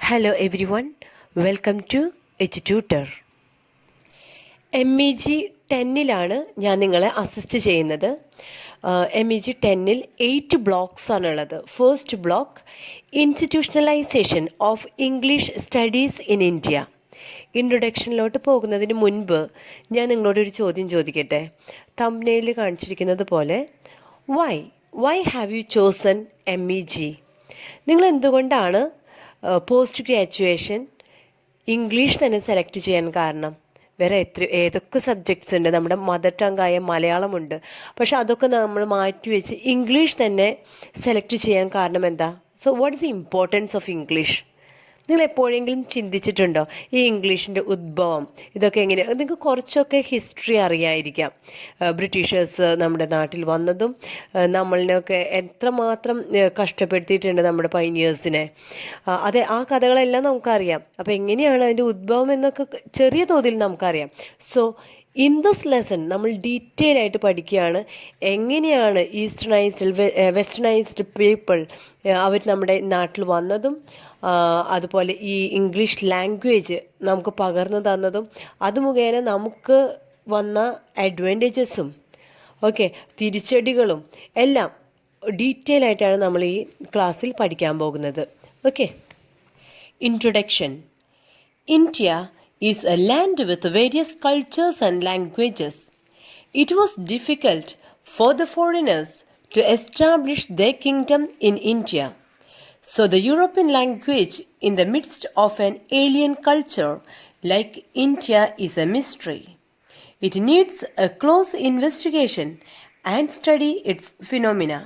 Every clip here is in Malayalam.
Hello everyone, welcome to H tutor. MEG 10-ലാണ് ഞാൻ നിങ്ങളെ അസിസ്റ്റ് ചെയ്യുന്നത്. MEG 10-ൽ 8 ബ്ലോക്സ് ആണുള്ളത്. First block, institutionalisation of English studies in India. ഇൻട്രൊഡക്ഷനിലോട്ട് പോകുന്നതിന് മുൻപ് ഞാൻ നിങ്ങളോടൊരു ചോദ്യം ചോദിക്കട്ടെ. തംബ്നെയിലിൽ കാണിച്ചിരിക്കുന്നത് പോലെ why have you chosen MEG? നിങ്ങൾ എന്തുകൊണ്ടാണ് പോസ്റ്റ് ഗ്രാജുവേഷൻ ഇംഗ്ലീഷ് തന്നെ സെലക്ട് ചെയ്യാൻ കാരണം? വേറെ ഏതൊക്കെ സബ്ജക്ട്സ് ഉണ്ട്, നമ്മുടെ മദർ ടങ്ങായ മലയാളമുണ്ട്. പക്ഷെ അതൊക്കെ നമ്മൾ മാറ്റി വെച്ച് ഇംഗ്ലീഷ് തന്നെ സെലക്ട് ചെയ്യാൻ കാരണം എന്താ? So what is the importance of English? നിങ്ങൾ എപ്പോഴെങ്കിലും ചിന്തിച്ചിട്ടുണ്ടോ ഈ ഇംഗ്ലീഷിൻ്റെ ഉദ്ഭവം ഇതൊക്കെ എങ്ങനെയാണ്? നിങ്ങൾക്ക് കുറച്ചൊക്കെ ഹിസ്റ്ററി അറിയായിരിക്കാം. ബ്രിട്ടീഷേഴ്സ് നമ്മുടെ നാട്ടിൽ വന്നതും നമ്മളിനൊക്കെ എത്രമാത്രം കഷ്ടപ്പെടുത്തിയിട്ടുണ്ട് നമ്മുടെ പൈനിയേഴ്സിനെ. അതെ, ആ കഥകളെല്ലാം നമുക്കറിയാം. അപ്പോൾ എങ്ങനെയാണ് അതിൻ്റെ ഉദ്ഭവം എന്നൊക്കെ ചെറിയ തോതിൽ നമുക്കറിയാം. സോ ഇൻ ദിസ് ലെസൺ നമ്മൾ ഡീറ്റെയിൽ ആയിട്ട് പഠിക്കുകയാണ് എങ്ങനെയാണ് വെസ്റ്റേണൈസ്ഡ് പീപ്പിൾ അവർ നമ്മുടെ നാട്ടിൽ വന്നതും അതുപോലെ ഈ ഇംഗ്ലീഷ് ലാംഗ്വേജ് നമുക്ക് പകർന്നു തന്നതും അത് മുഖേന നമുക്ക് വന്ന അഡ്വാൻറ്റേജസും തിരിച്ചടികളും എല്ലാം ഡീറ്റെയിൽ ആയിട്ടാണ് നമ്മൾ ഈ ക്ലാസ്സിൽ പഠിക്കാൻ പോകുന്നത്. Introduction. India is a land with various cultures and languages. It was difficult for the foreigners to establish their kingdom in India. So the European language in the midst of an alien culture like India is a mystery. It needs a close investigation and study its phenomena.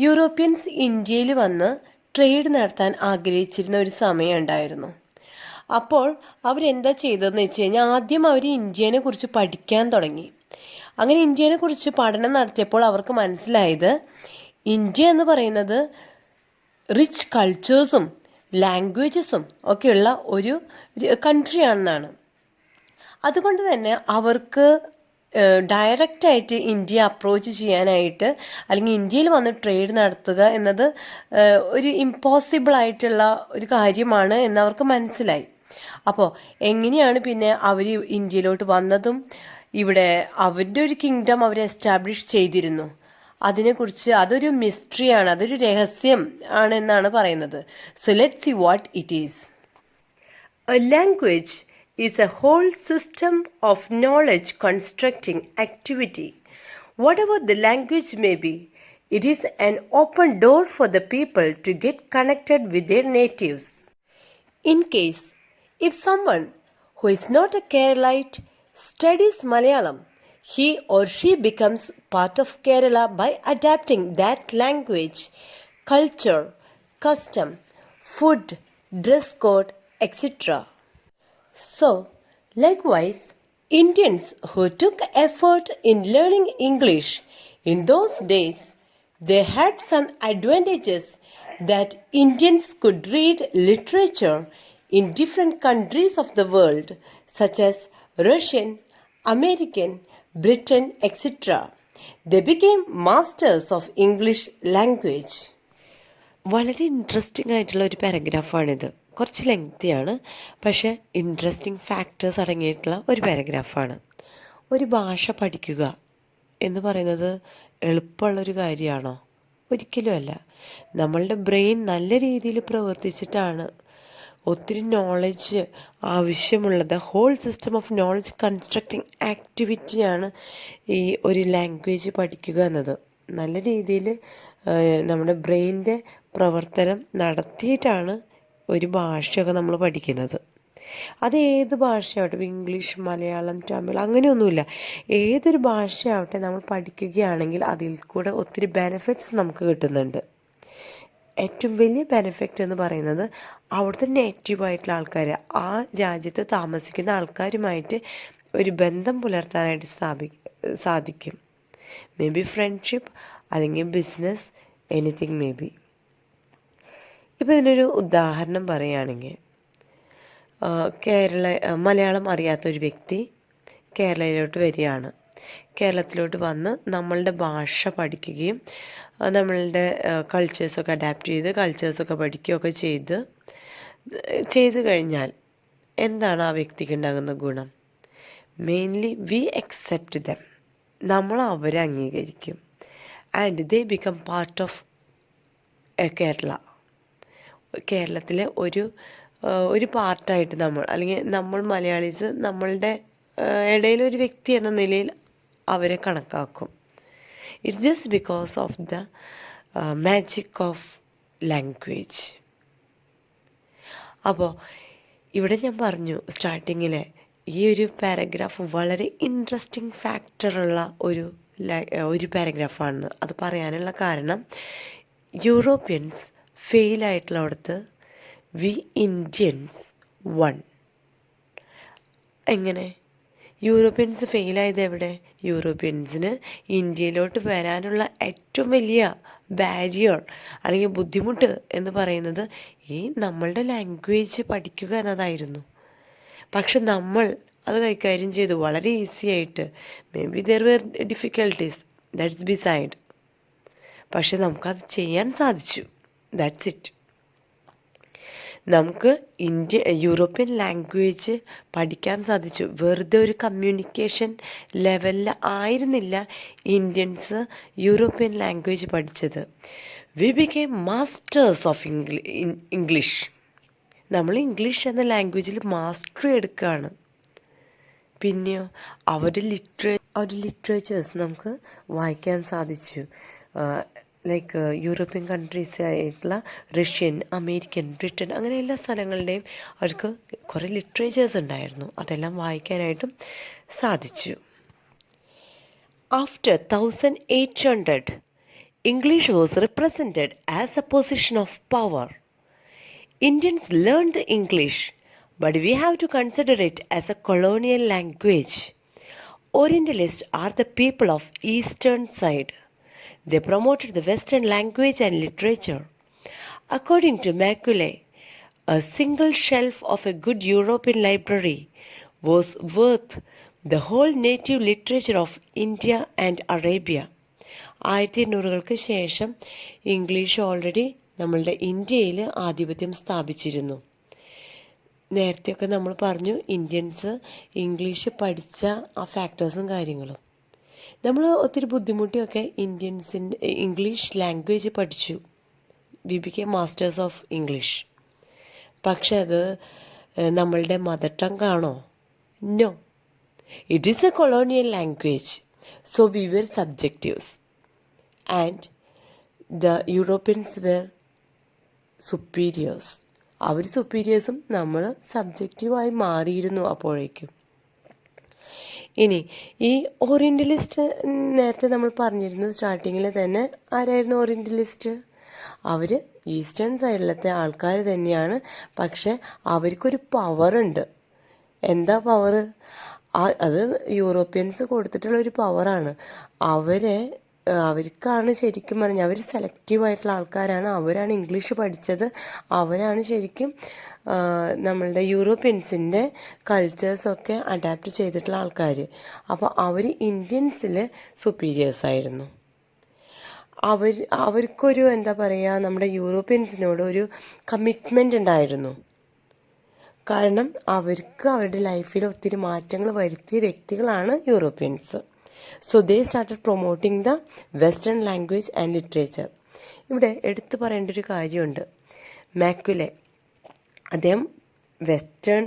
Europeans ഇന്ത്യയിൽ വന്ന് ട്രേഡ് നടത്താൻ ആഗ്രഹിച്ചിരുന്ന ഒരു സമയം ഉണ്ടായിരുന്നു. അപ്പോൾ അവരെന്താ ചെയ്തതെന്ന് വെച്ച് കഴിഞ്ഞാൽ ആദ്യം അവർ ഇന്ത്യനെ കുറിച്ച് പഠിക്കാൻ തുടങ്ങി. അങ്ങനെ ഇന്ത്യനെ കുറിച്ച് പഠനം നടത്തിയപ്പോൾ അവർക്ക് മനസ്സിലായത് ഇന്ത്യ എന്ന് പറയുന്നത് റിച്ച് കൾച്ചേഴ്സും ലാംഗ്വേജസും ഒക്കെയുള്ള ഒരു കൺട്രിയാണെന്നാണ്. അതുകൊണ്ട് തന്നെ അവർക്ക് ഡയറക്റ്റായിട്ട് ഇന്ത്യ അപ്രോച്ച് ചെയ്യാനായിട്ട് അല്ലെങ്കിൽ ഇന്ത്യയിൽ വന്ന് ട്രേഡ് നടത്തുക എന്നത് ഒരു ഇമ്പോസിബിൾ ആയിട്ടുള്ള ഒരു കാര്യമാണ് എന്നവർക്ക് മനസ്സിലായി. അപ്പോൾ എങ്ങനെയാണ് പിന്നെ അവർ ഇന്ത്യയിലോട്ട് വന്നതും ഇവിടെ അവരുടെ ഒരു കിങ്ഡം അവർ എസ്റ്റാബ്ലിഷ് ചെയ്തിരുന്നു, അതിനെക്കുറിച്ച് അതൊരു മിസ്റ്ററിയാണ്, അതൊരു രഹസ്യം ആണ് എന്നാണ് പറയുന്നത്. So let's see what it is. A language is a whole system of knowledge constructing activity. Whatever the language may be, it is an open door for the people to get connected with their natives. In case, if someone who is not a Keralite studies Malayalam, he or she becomes part of Kerala by adapting that language, culture, custom, food, dress code, etc. So, likewise, Indians who took effort in learning English in those days, they had some advantages that Indians could read literature in different countries of the world, such as Russian, American, Britain, etc. They became masters of English language. വളരെ ഇൻട്രസ്റ്റിംഗ് ആയിട്ടുള്ള ഒരു പാരഗ്രാഫാണിത്. കുറച്ച് ലെങ്തിയാണ്, പക്ഷേ ഇൻട്രസ്റ്റിംഗ് ഫാക്ടേഴ്സ് അടങ്ങിയിട്ടുള്ള ഒരു പാരഗ്രാഫാണ്. ഒരു ഭാഷ പഠിക്കുക എന്ന് പറയുന്നത് എളുപ്പമുള്ളൊരു കാര്യമാണോ? ഒരിക്കലും അല്ല. നമ്മളുടെ ബ്രെയിൻ നല്ല രീതിയിൽ പ്രവർത്തിച്ചിട്ടാണ് ഒത്തിരി നോളജ് ആവശ്യമുള്ളത്. Whole system of knowledge constructing ആക്ടിവിറ്റിയാണ് ഈ ഒരു ലാംഗ്വേജ് പഠിക്കുക എന്നത്. നല്ല രീതിയിൽ നമ്മുടെ ബ്രെയിനിൻ്റെ പ്രവർത്തനം നടത്തിയിട്ടാണ് ഒരു ഭാഷയൊക്കെ നമ്മൾ പഠിക്കുന്നത്. അത് ഏത് ഭാഷയാവട്ടെ, ഇംഗ്ലീഷ്, മലയാളം, തമിഴ് അങ്ങനെയൊന്നുമില്ല. ഏതൊരു ഭാഷയാവട്ടെ നമ്മൾ പഠിക്കുകയാണെങ്കിൽ അതിൽ കൂടെ ഒത്തിരി ബെനിഫിറ്റ്സ് നമുക്ക് കിട്ടുന്നുണ്ട്. ഏറ്റവും വലിയ ബെനിഫിറ്റ് എന്ന് പറയുന്നത് അവിടുത്തെ നേറ്റീവായിട്ടുള്ള ആൾക്കാർ, ആ രാജ്യത്ത് താമസിക്കുന്ന ആൾക്കാരുമായിട്ട് ഒരു ബന്ധം പുലർത്താനായിട്ട് സാധിക്കും. മേ ബി ഫ്രണ്ട്ഷിപ്പ് അല്ലെങ്കിൽ ബിസിനസ്, എനിത്തിങ് മേ ബി. ഇപ്പോൾ ഇതിനൊരു ഉദാഹരണം പറയുകയാണെങ്കിൽ, മലയാളം അറിയാത്തൊരു വ്യക്തി കേരളയിലോട്ട് വരികയാണ്. കേരളത്തിലോട്ട് വന്ന് നമ്മളുടെ ഭാഷ പഠിക്കുകയും നമ്മളുടെ കൾച്ചേഴ്സൊക്കെ അഡാപ്റ്റ് ചെയ്ത് കൾച്ചേഴ്സൊക്കെ പഠിക്കുകയൊക്കെ ചെയ്ത് ചെയ്തു കഴിഞ്ഞാൽ എന്താണ് ആ വ്യക്തിക്ക് ഉണ്ടാകുന്ന ഗുണം? മെയിൻലി വി അക്സെപ്റ്റ് ദം, നമ്മൾ അവരെ അംഗീകരിക്കും. And they become part of Kerala. കേരളത്തിലെ ഒരു പാർട്ടായിട്ട് നമ്മൾ, അല്ലെങ്കിൽ നമ്മൾ മലയാളീസ് നമ്മളുടെ ഇടയിലൊരു വ്യക്തി എന്ന നിലയിൽ അവരെ കണക്കാക്കും. It's just because of the magic of language. അപ്പോൾ ഇവിടെ ഞാൻ പറഞ്ഞു സ്റ്റാർട്ടിങ്ങിൽ ഈ ഒരു പാരഗ്രാഫ് വളരെ ഇൻട്രസ്റ്റിംഗ് ഫാക്ടറുള്ള ഒരു പാരഗ്രാഫാണെന്ന്. അത് പറയാനുള്ള കാരണം, യൂറോപ്യൻസ് ഫെയിലായിട്ടുള്ളടത്ത് വി ഇന്ത്യൻസ് വൺ. എങ്ങനെ യൂറോപ്യൻസ് ഫെയിലായത് എവിടെ? യൂറോപ്യൻസിന് ഇന്ത്യയിലോട്ട് വരാനുള്ള ഏറ്റവും വലിയ ബാരിയർ അല്ലെങ്കിൽ ബുദ്ധിമുട്ട് എന്ന് പറയുന്നത് ഈ നമ്മളുടെ ലാംഗ്വേജ് പഠിക്കുക എന്നതായിരുന്നു. പക്ഷെ നമ്മൾ അത് കൈകാര്യം ചെയ്തു വളരെ ഈസി ആയിട്ട്. Maybe there were difficulties, that's beside. പക്ഷെ നമുക്കത് ചെയ്യാൻ സാധിച്ചു. That's it. നമുക്ക് യൂറോപ്യൻ ലാംഗ്വേജ് പഠിക്കാൻ സാധിച്ചു. വെറുതെ ഒരു കമ്മ്യൂണിക്കേഷൻ ലെവലിൽ ആയിരുന്നില്ല ഇന്ത്യൻസ് യൂറോപ്യൻ ലാംഗ്വേജ് പഠിച്ചത്. We became masters of English. നമ്മൾ ഇംഗ്ലീഷ് എന്ന ലാംഗ്വേജിൽ മാസ്റ്ററി എടുക്കുകയാണ്. പിന്നെയോ അവരുടെ ലിറ്ററേച്ചേഴ്സ് നമുക്ക് വായിക്കാൻ സാധിച്ചു. ലൈക്ക് യൂറോപ്യൻ കൺട്രീസ് ആയിട്ടുള്ള റഷ്യൻ, അമേരിക്കൻ, ബ്രിട്ടൻ, അങ്ങനെ എല്ലാ സ്ഥലങ്ങളുടെയും അവർക്ക് കുറേ ലിറ്ററേച്ചേഴ്സ് ഉണ്ടായിരുന്നു. അതെല്ലാം വായിക്കാനായിട്ടും സാധിച്ചു. After 1800, English was represented as a position of power. Indians learned English, but we have to consider it as a colonial language. Orientalists are the people of eastern side. They promoted the Western language and literature. According to Macaulay, a single shelf of a good European library was worth the whole native literature of India and Arabia. 1800-കൾക്ക് ശേഷം ഇംഗ്ലീഷ് ഓൾറെഡി നമ്മളുടെ ഇന്ത്യയിൽ ആധിപത്യം സ്ഥാപിച്ചിരുന്നു. നേരത്തെയൊക്കെ നമ്മൾ പറഞ്ഞു ഇന്ത്യൻസ് ഇംഗ്ലീഷ് പഠിച്ച ആ ഫാക്ടേഴ്സും കാര്യങ്ങളും. നമ്മൾ ഒത്തിരി ബുദ്ധിമുട്ടിയൊക്കെ ഇംഗ്ലീഷ് ലാംഗ്വേജ് പഠിച്ചു. We became masters of English. പക്ഷെ അത് നമ്മളുടെ മദർ ടങ് ആണോ? No, it is a colonial language. So we were subjectives and the Europeans were superiors. അവർ സുപ്പീരിയേഴ്സും നമ്മൾ സബ്ജക്റ്റീവായി മാറിയിരുന്നു അപ്പോഴേക്കും. ഇനി ഈ ഓറിയൻ്റലിസ്റ്റ് നേരത്തെ നമ്മൾ പറഞ്ഞിരുന്നു സ്റ്റാർട്ടിങ്ങിൽ തന്നെ. ആരായിരുന്നു ഓറിയൻ്റലിസ്റ്റ്? അവർ ഈസ്റ്റേൺ സൈഡിലത്തെ ആൾക്കാർ തന്നെയാണ്. പക്ഷെ അവർക്കൊരു പവറുണ്ട്. എന്താ പവർ? അത് യൂറോപ്യൻസ് കൊടുത്തിട്ടുള്ള ഒരു പവറാണ്. അവർക്കാണ് ശരിക്കും പറഞ്ഞാൽ അവർ സെലക്റ്റീവായിട്ടുള്ള ആൾക്കാരാണ്. അവരാണ് ഇംഗ്ലീഷ് പഠിച്ചത്. അവരാണ് ശരിക്കും നമ്മളുടെ യൂറോപ്യൻസിൻ്റെ കൾച്ചേഴ്സൊക്കെ അഡാപ്റ്റ് ചെയ്തിട്ടുള്ള ആൾക്കാർ. അപ്പോൾ അവർ ഇന്ത്യൻസിൽ സുപ്പീരിയേഴ്സായിരുന്നു. അവർക്കൊരു എന്താ പറയുക, നമ്മുടെ യൂറോപ്യൻസിനോട് ഒരു കമ്മിറ്റ്മെൻ്റ് ഉണ്ടായിരുന്നു. കാരണം അവർക്ക് അവരുടെ ലൈഫിൽ ഒത്തിരി മാറ്റങ്ങൾ വരുത്തിയ വ്യക്തികളാണ് Europeans. So they started promoting the western language and literature. ഇവിടെ എടുത്തു പറയേണ്ട ഒരു കാര്യമുണ്ട്. മാക്കുലെ, അദ്ദേഹം വെസ്റ്റേൺ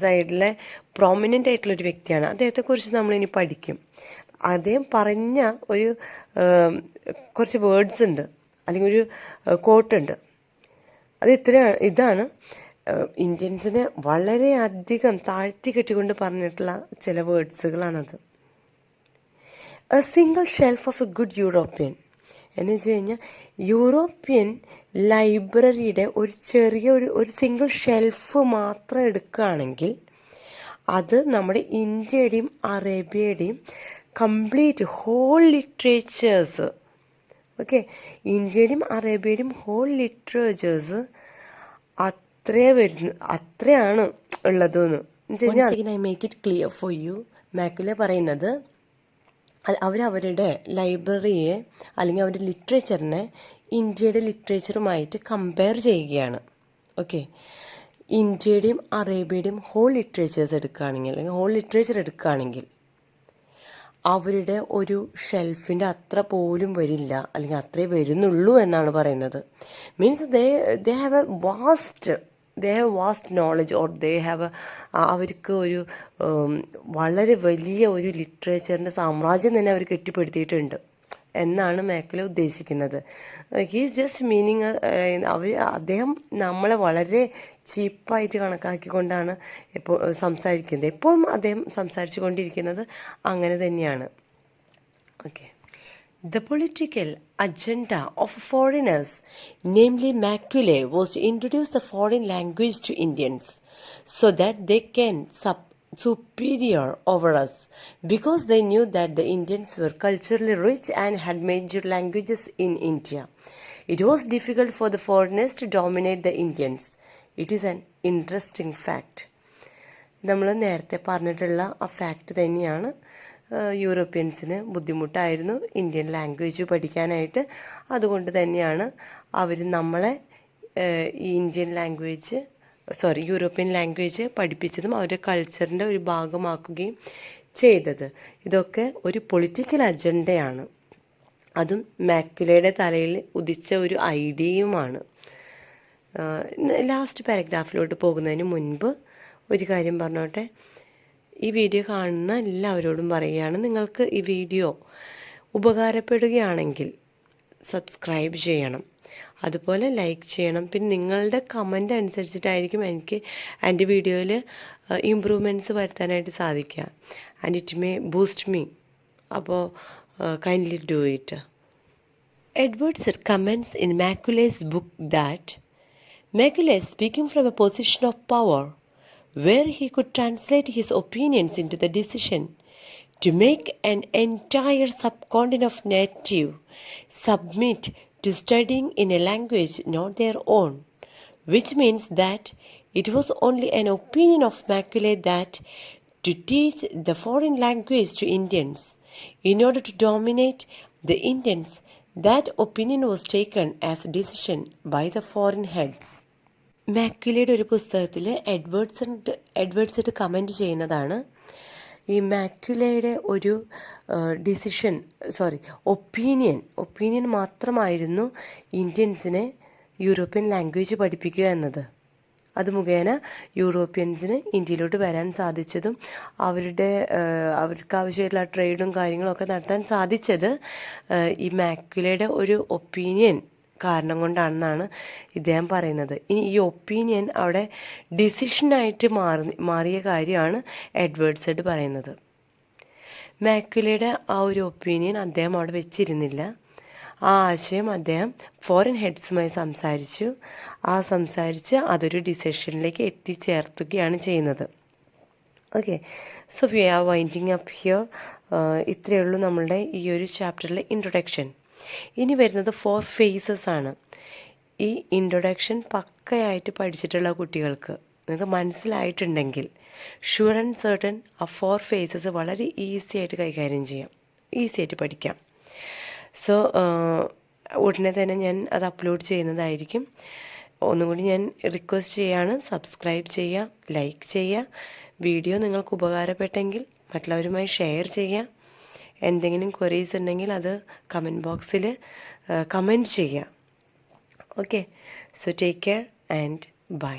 സൈഡിലെ പ്രോമിനൻ്റ് ആയിട്ടുള്ളൊരു വ്യക്തിയാണ്. അദ്ദേഹത്തെക്കുറിച്ച് നമ്മളിനി പഠിക്കും. അദ്ദേഹം പറഞ്ഞ കുറച്ച് വേർഡ്സ് ഉണ്ട്, അല്ലെങ്കിൽ ഒരു കോട്ടുണ്ട്. അത് ഇതാണ് ഇന്ത്യൻസിനെ വളരെയധികം താഴ്ത്തി കെട്ടിക്കൊണ്ട് പറഞ്ഞിട്ടുള്ള ചില വേർഡ്സുകളാണത്. A single shelf of a good European എന്ന് വെച്ച് കഴിഞ്ഞാൽ യൂറോപ്യൻ ലൈബ്രറിയുടെ ഒരു സിംഗിൾ ഷെൽഫ് മാത്രം എടുക്കുകയാണെങ്കിൽ അത് നമ്മുടെ ഇന്ത്യയുടെയും അറേബ്യയുടെയും കംപ്ലീറ്റ് ഹോൾ ലിറ്ററേച്ചേഴ്സ്, ഓക്കെ, ഇന്ത്യയുടെയും അറേബ്യയുടെയും ഹോൾ ലിറ്ററേച്ചേഴ്സ് അത്രയാണ് ഉള്ളതെന്ന് വെച്ച് കഴിഞ്ഞാൽ I make it clear for you. Macaulay പറയുന്നത് അവരവരുടെ ലൈബ്രറിയെ അല്ലെങ്കിൽ അവരുടെ ലിറ്ററേച്ചറിനെ ഇന്ത്യയുടെ ലിറ്ററേച്ചറുമായിട്ട് കമ്പയർ ചെയ്യുകയാണ്. ഓക്കെ. ഇന്ത്യയുടെയും അറേബ്യയുടെയും ഹോൾ ലിറ്ററേച്ചേഴ്സ് എടുക്കുകയാണെങ്കിൽ, അല്ലെങ്കിൽ ഹോൾ ലിറ്ററേച്ചർ എടുക്കുകയാണെങ്കിൽ അവരുടെ ഒരു ഷെൽഫിൻ്റെ അത്ര പോലും വരില്ല, അല്ലെങ്കിൽ അത്രേ വരുന്നുള്ളൂ എന്നാണ് പറയുന്നത്. Means they have a vast knowledge, or അവർക്ക് ഒരു വളരെ വലിയ ഒരു ലിറ്ററേച്ചറിൻ്റെ സാമ്രാജ്യം തന്നെ അവർ കെട്ടിപ്പടുത്തിയിട്ടുണ്ട് എന്നാണ് മാക്കുലെ ഉദ്ദേശിക്കുന്നത്. ഹീസ് ജസ്റ്റ് മീനിങ്, അദ്ദേഹം നമ്മളെ വളരെ ചീപ്പായിട്ട് കണക്കാക്കിക്കൊണ്ടാണ് ഇപ്പോൾ സംസാരിക്കുന്നത്. എപ്പോഴും അദ്ദേഹം സംസാരിച്ചു കൊണ്ടിരിക്കുന്നത് അങ്ങനെ തന്നെയാണ്. Okay. The political agenda of foreigners, namely Macaulay, was to introduce the foreign language to Indians so that they can superior over us, because they knew that the Indians were culturally rich and had major languages in India. It was difficult for the foreigners to dominate the Indians. It is an interesting fact. നമ്മൾ നേരത്തെ പറഞ്ഞിട്ടുള്ള ആ ഫാക്റ്റ് തന്നെയാണ്. യൂറോപ്യൻസിന് ബുദ്ധിമുട്ടായിരുന്നു ഇന്ത്യൻ ലാംഗ്വേജ് പഠിക്കാനായിട്ട്. അതുകൊണ്ട് തന്നെയാണ് അവർ നമ്മളെ ഈ യൂറോപ്യൻ ലാംഗ്വേജ് പഠിപ്പിച്ചതും അവരുടെ കൾച്ചറിൻ്റെ ഒരു ഭാഗമാക്കുകയും ചെയ്തത്. ഇതൊക്കെ ഒരു പൊളിറ്റിക്കൽ അജണ്ടയാണ്. അതും മാക്കുലയുടെ തലയിൽ ഉദിച്ച ഒരു ഐഡിയയുമാണ്. ലാസ്റ്റ് പാരഗ്രാഫിലോട്ട് പോകുന്നതിന് മുൻപ് ഒരു കാര്യം പറഞ്ഞോട്ടെ. ഈ വീഡിയോ കാണുന്ന എല്ലാവരോടും പറയുകയാണ്, നിങ്ങൾക്ക് ഈ വീഡിയോ ഉപകാരപ്പെടുകയാണെങ്കിൽ സബ്സ്ക്രൈബ് ചെയ്യണം, അതുപോലെ ലൈക്ക് ചെയ്യണം. പിന്നെ നിങ്ങളുടെ കമൻ്റ് അനുസരിച്ചിട്ടായിരിക്കും എനിക്ക് എൻ്റെ വീഡിയോയിൽ ഇമ്പ്രൂവ്മെൻറ്റ്സ് വരുത്താനായിട്ട് സാധിക്കുക. And it may boost me. അപ്പോൾ kindly do it. Edward Said comments in Macaulay's book that Macaulay, speaking from a position of power, where he could translate his opinions into the decision to make an entire subcontinent of native submit to studying in a language not their own, which means that it was only an opinion of Macaulay that to teach the foreign language to Indians in order to dominate the Indians, that opinion was taken as a decision by the foreign heads. മാക്കുലയുടെ ഒരു പുസ്തകത്തിൽ എഡ്വേർഡ്സ് കമൻറ്റ് ചെയ്യുന്നതാണ്, ഈ മാക്കുലയുടെ ഒരു ഒപ്പീനിയൻ മാത്രമായിരുന്നു ഇന്ത്യൻസിനെ യൂറോപ്യൻ ലാംഗ്വേജ് പഠിപ്പിക്കുക എന്നത്. അത് മുഖേന യൂറോപ്യൻസിന് ഇന്ത്യയിലോട്ട് വരാൻ സാധിച്ചതും അവർക്ക് ആവശ്യമായിട്ടുള്ള ട്രേഡും കാര്യങ്ങളൊക്കെ നടത്താൻ സാധിച്ചത് ഈ മാക്കുലയുടെ ഒരു ഒപ്പീനിയൻ കാരണം കൊണ്ടാണെന്നാണ് ഇദ്ദേഹം പറയുന്നത്. ഇനി ഈ ഒപ്പീനിയൻ അവിടെ ഡിസിഷനായിട്ട് മാറിയ കാര്യമാണ് എഡ്വേർഡ് സെഡ് പറയുന്നത്. മാക്കുലയുടെ ആ ഒരു ഒപ്പീനിയൻ അദ്ദേഹം അവിടെ വെച്ചിരുന്നില്ല. ആ ആശയം അദ്ദേഹം ഫോറിൻ ഹെഡ്സുമായി സംസാരിച്ച് അതൊരു ഡിസിഷനിലേക്ക് എത്തിച്ചേർത്തുകയാണ് ചെയ്യുന്നത്. Okay. So we R winding up here. ഇത്രയേ ഉള്ളൂ നമ്മളുടെ ഈ ഒരു ചാപ്റ്ററിലെ ഇൻട്രൊഡക്ഷൻ. ഇനി വരുന്നത് 4 phases ആണ്. ഈ ഇൻട്രൊഡക്ഷൻ പക്കയായിട്ട് പഠിച്ചിട്ടുള്ള കുട്ടികൾക്ക് നിങ്ങൾക്ക് മനസ്സിലായിട്ടുണ്ടെങ്കിൽ ഷുവർ ആൻഡ് സർട്ടൻ ആ 4 phases വളരെ ഈസി ആയിട്ട് കൈകാര്യം ചെയ്യാം, ഈസി ആയിട്ട് പഠിക്കാം. സോ ഉടനെ തന്നെ ഞാൻ അത് അപ്ലോഡ് ചെയ്യുന്നതായിരിക്കും. ഒന്നുകൂടി ഞാൻ റിക്വസ്റ്റ് ചെയ്യാണ്, സബ്സ്ക്രൈബ് ചെയ്യുക, ലൈക്ക് ചെയ്യുക. വീഡിയോ നിങ്ങൾക്ക് ഉപകാരപ്പെട്ടെങ്കിൽ മറ്റുള്ളവരുമായി ഷെയർ ചെയ്യുക. എന്തെങ്കിലും ക്വറീസ് ഉണ്ടെങ്കിൽ അത് കമൻറ്റ് ബോക്സിൽ കമൻറ്റ് ചെയ്യുക. Okay. So take care and by.